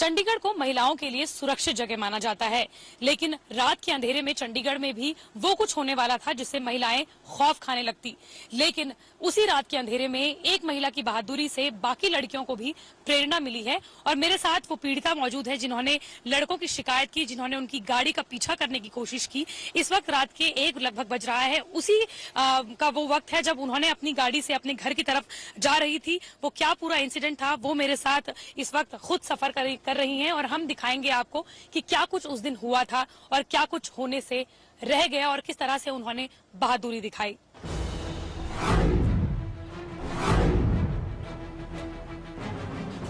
चंडीगढ़ को महिलाओं के लिए सुरक्षित जगह माना जाता है, लेकिन रात के अंधेरे में चंडीगढ़ में भी वो कुछ होने वाला था जिससे महिलाएं खौफ खाने लगती। लेकिन उसी रात के अंधेरे में एक महिला की बहादुरी से बाकी लड़कियों को भी प्रेरणा मिली है। और मेरे साथ वो पीड़िता मौजूद है जिन्होंने लड़कों की शिकायत की, जिन्होंने उनकी गाड़ी का पीछा करने की कोशिश की। इस वक्त रात के 1 लगभग बज रहा है। उसी का वो वक्त है जब उन्होंने अपनी गाड़ी से अपने घर की तरफ जा रही थी। वो क्या पूरा इंसिडेंट था वो मेरे साथ इस वक्त खुद सफर कर रही हैं और हम दिखाएंगे आपको कि क्या कुछ उस दिन हुआ था और क्या कुछ होने से रह गया और किस तरह से उन्होंने बहादुरी दिखाई।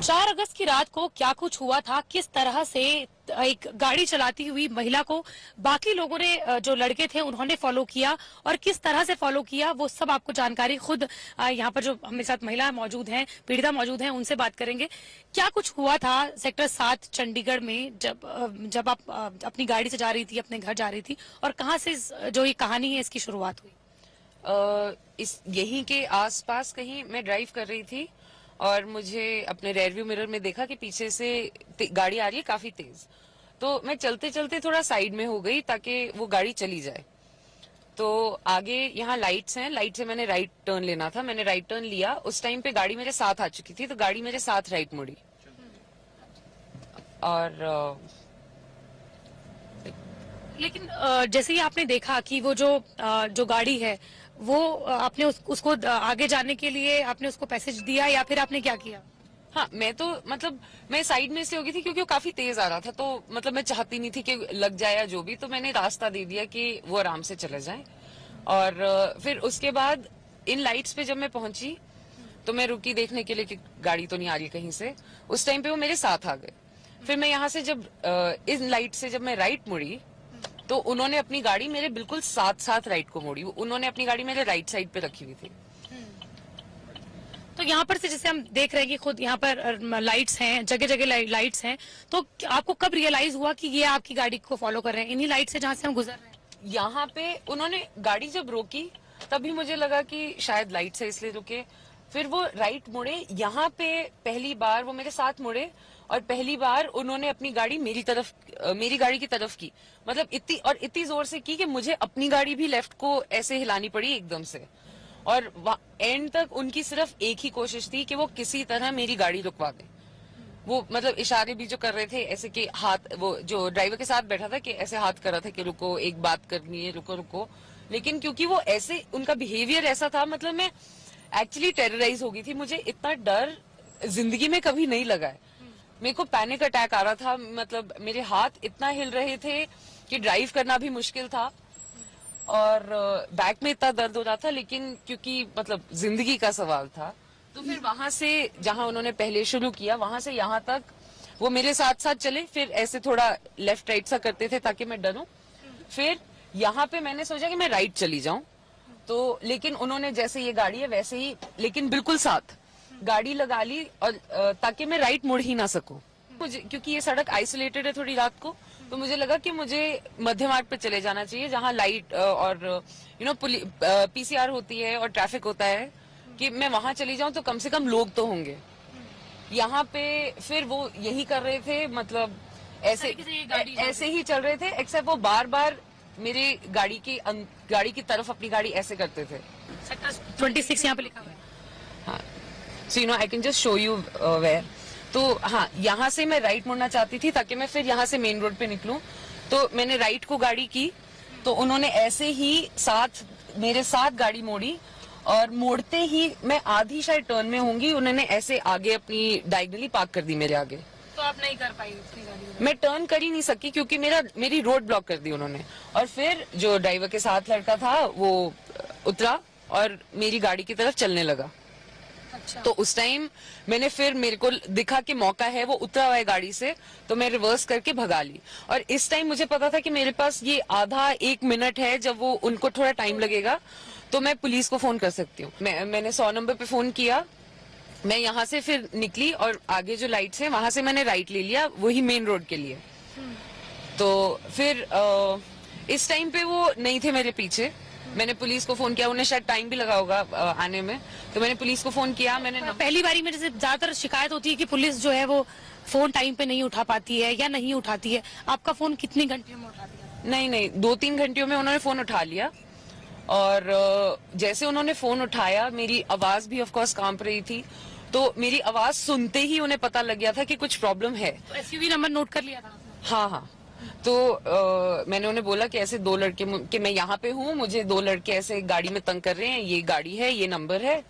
4 अगस्त की रात को क्या कुछ हुआ था, किस तरह से एक गाड़ी चलाती हुई महिला को बाकी लोगों ने, जो लड़के थे, उन्होंने फॉलो किया और किस तरह से फॉलो किया, वो सब आपको जानकारी खुद यहाँ पर जो हमारे साथ महिला मौजूद हैं, पीड़िता मौजूद हैं, उनसे बात करेंगे। क्या कुछ हुआ था सेक्टर 7 चंडीगढ़ में जब आप अपनी गाड़ी से जा रही थी, अपने घर जा रही थी, और कहाँ से जो ये कहानी है इसकी शुरुआत हुई? यहीं के आसपास कहीं मैं ड्राइव कर रही थी और मुझे अपने रेयरव्यू मिरर में देखा कि पीछे से गाड़ी आ रही है काफी तेज। तो मैं चलते चलते थोड़ा साइड में हो गई ताकि वो गाड़ी चली जाए। तो आगे यहाँ लाइट्स हैं, लाइट से मैंने राइट टर्न लेना था, मैंने राइट टर्न लिया। उस टाइम पे गाड़ी मेरे साथ आ चुकी थी, तो गाड़ी मेरे साथ राइट मुड़ी। और लेकिन जैसे ही आपने देखा कि वो जो गाड़ी है वो आपने उसको आगे जाने के लिए आपने उसको पैसेज दिया या फिर आपने क्या किया? हाँ, मैं तो मतलब मैं साइड में इसलिए हो गई थी क्योंकि वो काफी तेज आ रहा था, तो मतलब मैं चाहती नहीं थी कि लग जाए या जो भी, तो मैंने रास्ता दे दिया कि वो आराम से चले जाएं। और फिर उसके बाद इन लाइट्स पे जब मैं पहुंची तो मैं रुकी देखने के लिए कि गाड़ी तो नहीं आ रही कहीं से। उस टाइम पे वो मेरे साथ आ गए। फिर मैं यहाँ से जब इन लाइट से जब मैं राइट मुड़ी तो उन्होंने अपनी गाड़ी मेरे बिल्कुल साथ राइट को मोड़ी। उन्होंने अपनी गाड़ी मेरे राइट साइड पे रखी हुई थी। तो यहाँ पर से जैसे हम देख रहे हैं कि खुद यहाँ पर लाइट्स हैं, जगह जगह लाइट्स हैं, तो आपको कब रियलाइज हुआ कि ये आपकी गाड़ी को फॉलो कर रहे हैं, इन्हीं लाइट से जहाँ से हम गुजर रहे हैं? यहाँ पे उन्होंने गाड़ी जब रोकी तभी मुझे लगा कि शायद लाइट से इसलिए रुके। फिर वो राइट मुड़े, यहाँ पे पहली बार वो मेरे साथ मुड़े और पहली बार उन्होंने अपनी गाड़ी मेरी गाड़ी की तरफ की। मतलब इतनी जोर से की कि मुझे अपनी गाड़ी भी लेफ्ट को ऐसे हिलानी पड़ी एकदम से। और एंड तक उनकी सिर्फ एक ही कोशिश थी कि वो किसी तरह मेरी गाड़ी रुकवा दे। वो मतलब इशारे भी जो कर रहे थे ऐसे कि हाथ, वो जो ड्राइवर के साथ बैठा था कि ऐसे हाथ कर रहा था कि रुको, एक बात करनी है, रुको रुको। लेकिन क्योंकि वो ऐसे, उनका बिहेवियर ऐसा था, मतलब मैं एक्चुअली टेरराइज हो गई थी। मुझे इतना डर जिंदगी में कभी नहीं लगा है। मेरे को पैनिक अटैक आ रहा था, मतलब मेरे हाथ इतना हिल रहे थे कि ड्राइव करना भी मुश्किल था और बैक में इतना दर्द हो रहा था। लेकिन क्योंकि मतलब जिंदगी का सवाल था, तो फिर वहां से जहां उन्होंने पहले शुरू किया वहां से यहाँ तक वो मेरे साथ चले। फिर ऐसे थोड़ा लेफ्ट राइट सा करते थे ताकि मैं डरूं। फिर यहाँ पे मैंने सोचा कि मैं राइट चली जाऊं, तो लेकिन उन्होंने जैसे ये गाड़ी है वैसे ही, लेकिन बिल्कुल साथ गाड़ी लगा ली और ताकि मैं राइट मुड़ ही ना सकूं। मुझे क्योंकि ये सड़क आइसोलेटेड है थोड़ी रात को, तो मुझे लगा कि मुझे मध्य मार्ग पे चले जाना चाहिए जहां लाइट और पीसीआर होती है और ट्रैफिक होता है, कि मैं वहां चली जाऊं तो कम से कम लोग तो होंगे। यहाँ पे फिर वो यही कर रहे थे, मतलब ऐसे ही चल रहे थे, एक्सेप्ट वो बार बार मेरे गाड़ी की तरफ अपनी गाड़ी ऐसे करते थे। सेक्टर 26 यहाँ पे लिखा हुआ है। हाँ, so I can just show you where। तो हाँ, यहाँ से मैं राइट मुड़ना चाहती थी ताकि मैं फिर यहाँ से मेन रोड पे निकलूं। तो मैंने राइट को गाड़ी की, तो उन्होंने ऐसे ही मेरे साथ गाड़ी मोड़ी और मोड़ते ही मैं आधी शायद टर्न में होंगी, उन्होंने ऐसे आगे अपनी डायगनली पार्क कर दी मेरे आगे। तो आप नहीं कर पाई अपनी गाड़ी? मैं टर्न कर ही नहीं सकी क्योंकि मेरी रोड ब्लॉक कर दी उन्होंने। और फिर जो ड्राइवर के साथ लड़का था वो उतरा और मेरी गाड़ी की तरफ चलने लगा। अच्छा। तो उस टाइम मेरे को दिखा कि मौका है, वो उतरा हुआ है गाड़ी से, तो मैं रिवर्स करके भगा ली। और इस टाइम मुझे पता था कि मेरे पास ये आधा 1 मिनट है, जब वो उनको थोड़ा टाइम लगेगा तो मैं पुलिस को फोन कर सकती हूँ। मैंने 100 नंबर पे फोन किया। मैं यहाँ से फिर निकली और आगे जो लाइट्स हैं वहां से मैंने राइट ले लिया, वही मेन रोड के लिए। तो फिर इस टाइम पे वो नहीं थे मेरे पीछे, मैंने पुलिस को फोन किया, उन्हें शायद टाइम भी लगा होगा आने में, तो मैंने पुलिस को फोन किया। मैंने पहली बारी में जैसे ज्यादातर शिकायत होती है कि पुलिस जो है वो फोन टाइम पे नहीं उठा पाती है या नहीं उठाती है, आपका फोन कितनी घंटे में उठा दिया? नहीं 2-3 घंटियों में उन्होंने फोन उठा लिया। और जैसे उन्होंने फोन उठाया, मेरी आवाज भी ऑफ कोर्स कांप रही थी, तो मेरी आवाज सुनते ही उन्हें पता लग गया था कि कुछ प्रॉब्लम है। तो एसयूवी नंबर नोट कर लिया था आपने? हाँ। तो मैंने उन्हें बोला कि ऐसे 2 लड़के, कि मैं यहाँ पे हूँ, मुझे 2 लड़के ऐसे गाड़ी में तंग कर रहे हैं, ये गाड़ी है, ये नंबर है,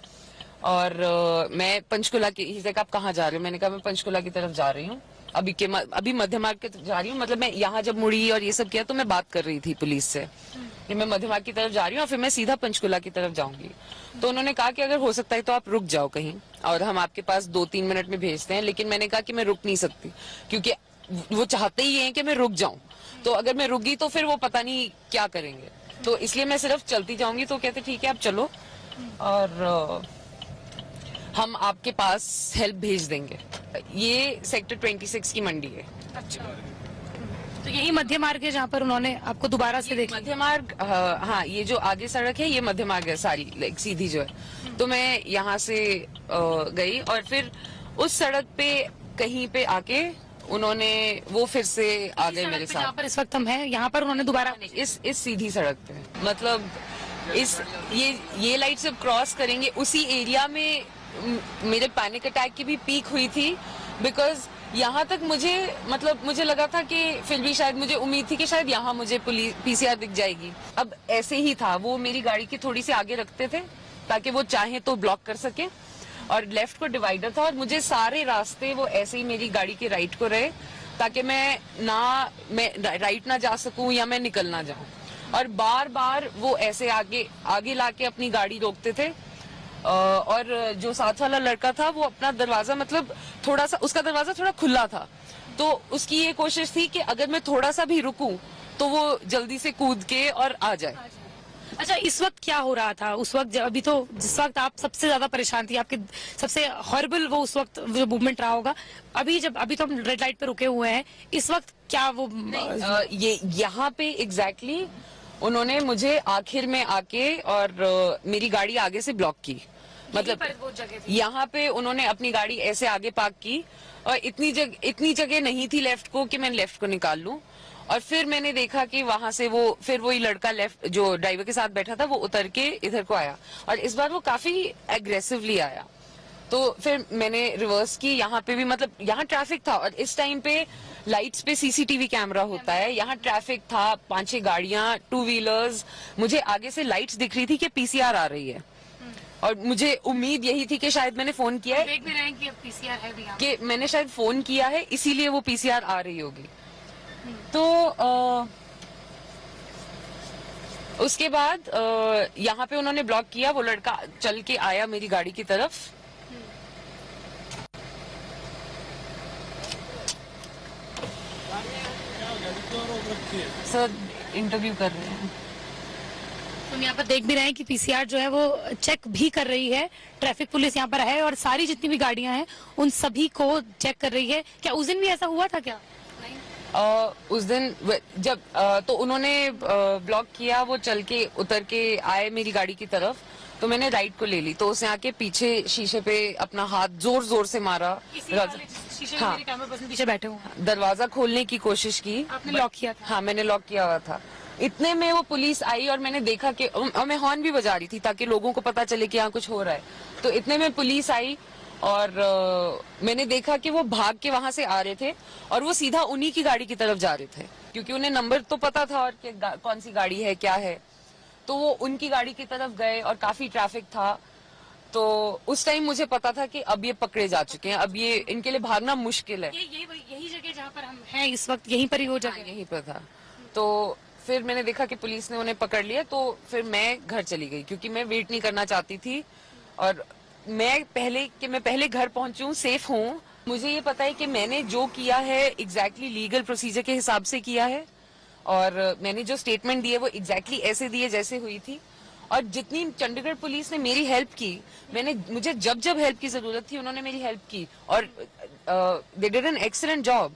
और मैं पंचकुला की, आप कहाँ जा रहे हो? मैंने कहा मैं पंचकुला की तरफ जा रही हूँ, अभी मध्य मार्ग की तरफ जा रही हूँ। मतलब मैं यहाँ जब मुड़ी और ये सब किया तो मैं बात कर रही थी पुलिस से कि मैं मध्य मार्ग की तरफ जा रही हूँ और फिर मैं सीधा पंचकुला की तरफ जाऊंगी। तो उन्होंने कहा कि अगर हो सकता है तो आप रुक जाओ कहीं, और हम आपके पास 2-3 मिनट में भेजते हैं। लेकिन मैंने कहा कि मैं रुक नहीं सकती, क्योंकि वो चाहते ही हैं कि मैं रुक जाऊं, तो अगर मैं रुक गई तो फिर वो पता नहीं क्या करेंगे, तो इसलिए मैं सिर्फ चलती जाऊंगी। तो कहते ठीक है आप चलो, और हम आपके पास हेल्प भेज देंगे। ये सेक्टर 26 की मंडी है। अच्छा, तो यही मध्य मार्ग है जहाँ पर उन्होंने आपको दोबारा से देखा? मध्य मार्ग, हाँ, ये जो आगे सड़क है ये मध्य मार्ग है सारी, लाइक सीधी जो है। तो मैं यहाँ से गई और फिर उस सड़क पे कहीं पे आके उन्होंने वो फिर से आ गए मेरे साथ। जहाँ पर इस वक्त हम हैं, यहाँ पर उन्होंने दोबारा इस सीधी सड़क पे, मतलब ये लाइट से क्रॉस करेंगे उसी एरिया में मेरे पैनिक अटैक की भी पीक हुई थी। बिकॉज यहाँ तक मुझे लगा था कि फिर भी शायद मुझे उम्मीद थी कि शायद यहाँ मुझे पीसीआर दिख जाएगी। अब ऐसे ही था, वो मेरी गाड़ी की थोड़ी सी आगे रखते थे ताकि वो चाहे तो ब्लॉक कर सके, और लेफ्ट को डिवाइडर था, और मुझे सारे रास्ते वो ऐसे ही मेरी गाड़ी के राइट को रहे ताकि मैं राइट ना जा सकूं या मैं निकल ना जाऊं। और बार बार वो ऐसे आगे लाके अपनी गाड़ी रोकते थे। और जो साथ वाला लड़का था वो अपना दरवाजा, मतलब थोड़ा सा उसका दरवाजा थोड़ा खुला था, तो उसकी ये कोशिश थी कि अगर मैं थोड़ा सा भी रुकूं तो वो जल्दी से कूद के और आ जाए। अच्छा, इस वक्त क्या हो रहा था उस वक्त? अभी तो जिस वक्त आप सबसे ज्यादा परेशान थी, आपके सबसे हॉरिबल वो उस वक्त जो मूवमेंट रहा होगा, अभी तो हम रेड लाइट पे रुके हुए हैं, इस वक्त क्या वो ये यहाँ पे एग्जैक्टली उन्होंने मुझे आखिर में आके और मेरी गाड़ी आगे से ब्लॉक की। मतलब यहाँ पे उन्होंने अपनी गाड़ी ऐसे आगे पार्क की, और इतनी जगह नहीं थी लेफ्ट को कि मैं लेफ्ट को निकाल लूं। और फिर मैंने देखा कि वहां से फिर वही लड़का लेफ्ट जो ड्राइवर के साथ बैठा था वो उतर के इधर को आया, और इस बार वो काफी एग्रेसिवली आया। तो फिर मैंने रिवर्स की। यहाँ पे भी, मतलब यहाँ ट्रैफिक था, और इस टाइम पे लाइट्स पे सीसीटीवी कैमरा होता है, यहाँ ट्रैफिक था, 5-6 गाड़ियां, 2 व्हीलर्स। मुझे आगे से लाइट्स दिख रही थी कि पीसीआर आ रही है, और मुझे उम्मीद यही थी कि शायद मैंने फोन किया है, देख भी रहे हैं कि अब पीसीआर है भी, कि मैंने शायद फोन किया है इसीलिए वो पीसीआर आ रही होगी। तो उसके बाद यहाँ पे उन्होंने ब्लॉक किया, वो लड़का चल के आया मेरी गाड़ी की तरफ। सर इंटरव्यू कर रहे हैं। हम यहाँ पर देख भी रहे हैं कि पीसीआर जो है वो चेक भी कर रही है, ट्रैफिक पुलिस यहाँ पर है और सारी जितनी भी गाड़ियां हैं उन सभी को चेक कर रही है। क्या उस दिन भी ऐसा हुआ था क्या? उस दिन जब तो उन्होंने ब्लॉक किया, वो चल के उतर के आए मेरी गाड़ी की तरफ, तो मैंने राइट को ले ली, तो उसने आके पीछे शीशे पे अपना हाथ जोर जोर से मारा। हाँ, पीछे बैठे हुए, दरवाजा खोलने की कोशिश की। आपने लॉक किया था? हाँ, मैंने लॉक किया हुआ था। इतने में वो पुलिस आई और मैंने देखा कि, और मैं हॉर्न भी बजा रही थी ताकि लोगों को पता चले कि यहाँ कुछ हो रहा है। तो इतने में पुलिस आई और मैंने देखा कि वो भाग के वहां से आ रहे थे, और वो सीधा उन्हीं की गाड़ी की तरफ जा रहे थे, क्योंकि उन्हें नंबर तो पता था और कि कौन सी गाड़ी है क्या है। तो वो उनकी गाड़ी की तरफ गए और काफी ट्रैफिक था। तो उस टाइम मुझे पता था कि अब ये पकड़े जा चुके हैं, अब ये इनके लिए भागना मुश्किल है। यही जगह जहाँ पर हम हैं इस वक्त, यहीं पर ही वो जगह? यहीं पर था। तो फिर मैंने देखा कि पुलिस ने उन्हें पकड़ लिया, तो फिर मैं घर चली गई, क्योंकि मैं वेट नहीं करना चाहती थी, और मैं पहले घर पहुंचूं, सेफ हूं। मुझे ये पता है कि मैंने जो किया है एग्जैक्टली लीगल प्रोसीजर के हिसाब से किया है, और मैंने जो स्टेटमेंट दी है वो एग्जैक्टली ऐसे दी है जैसे हुई थी। और जितनी चंडीगढ़ पुलिस ने मेरी हेल्प की, मुझे जब हेल्प की जरूरत थी उन्होंने मेरी हेल्प की, और they did an excellent job.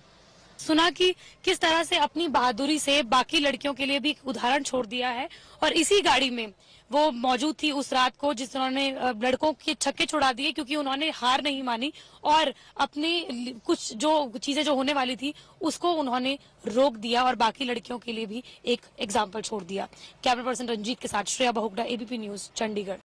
सुना कि किस तरह से अपनी बहादुरी से बाकी लड़कियों के लिए भी एक उदाहरण छोड़ दिया है और इसी गाड़ी में वो मौजूद थी उस रात को जिन्होंने लड़कों के छक्के छुड़ा दिए क्योंकि उन्होंने हार नहीं मानी और अपनी कुछ जो चीजें जो होने वाली थी उसको उन्होंने रोक दिया और बाकी लड़कियों के लिए भी एक एग्जाम्पल छोड़ दिया। कैमरा पर्सन रंजीत के साथ श्रेया बहुगुणा, एबीपी न्यूज, चंडीगढ़।